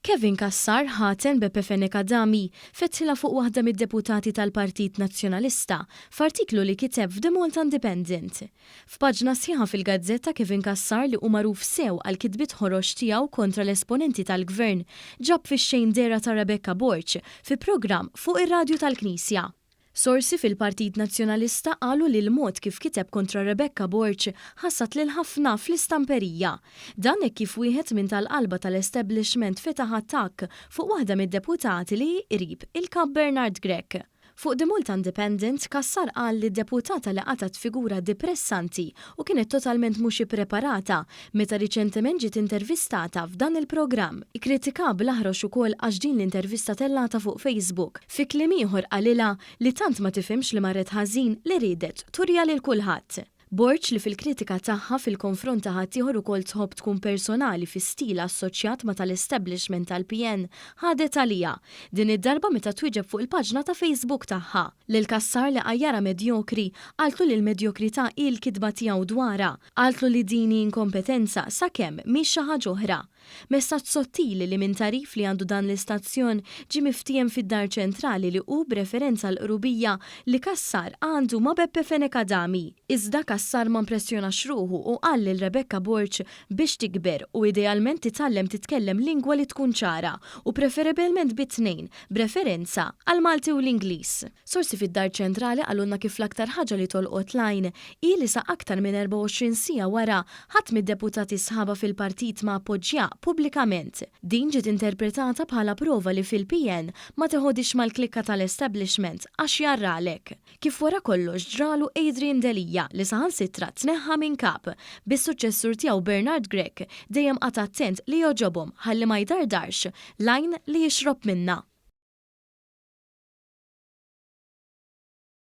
Kevin Kassar ħaten Beppe Fenekadami fettila fuq waħda mid-deputati tal-Partit Nazzjonalista f'artiklu li kiteb f'The Malta Independent. F'paġna sħiħa fil-gazzetta Kevin Kassar li hu magħruf sew għal kitbiet ħoroġ tiegħu kontra l-esponenti tal-Gvern ġab fix-xejn dera ta' Rebecca Borch fi programm fuq ir-radju tal-Knisja. Sorsi fil-Partit Nazzjonalista qalu li l-mod kif kiteb kontra Rebecca Borch ħassat lil ħafna fl-istamperija. Dan hekk kif wieħed minn tal-qalba tal-establishment fetaħ attakk fuq waħda mid-deputati li qrib il-Kap Bernard Grech. Fuq The Malta Independent, Kassar qal li d-deputata li qatat figura depressanti u kienet totalment mhux ippreparata meta riċentement ġiet intervistata f'dan il-programm. Ikkritika bl-aħrox ukoll għax din l-intervista tellata fuq Facebook. Fi kliem ieħor qalilha li tant ma tifhimx li marret ħażin li ridet turja lil kulħadd. Borch li fil-kritika tagħha fil-konfront ta' ħaddieħor ukoll tħobb tkun personali fi stil assoċjat ma' tal-establishment tal-PN ħadet għalija din id-darba meta twieġeb fuq il-paġna ta' Facebook tagħha. Lil Kassar li qajjara medjokri qaltlu li l-medjokrità il-kitba tiegħu dwarha, qaltlu li dini inkompetenza sakemm mhix xi ħaġa oħra. Messaġġ sottili li minn tarif li għandu dan l-istazzjon ġie miftiem fid-dar ċentrali li hu b'referenza l-qrubija li Kassar għandu ma' Beppe Fenekadami. Iżda Kassar ma impressjonax ruħu u qal lil Rebecca Borch biex tikber u idealment titgħallem titkellem lingwa li tkun ċara u preferibilment bit-tnejn b'referenza għal Malti u l-Ingliż. Sorsi fid-dar ċentrali qalulna kif l-aktar ħaġa li tolqot lajn ili sa aktar minn 24 sija wara ħadd mid-deputati sħaba fil-partit ma appoġġja pubblikament. Din ġiet interpretata bħala prova li fil-PN ma teħodix mal-klikka tal-establishment għax jarralek. Kif wara kollox ġralu Adrian Delija li saħansitra tneħħa minn kap bis-suċċessur tiegħu Bernard Grech dejjem qatt attent li joġobhom ħalli ma jdardarx lajn li jixrob minna.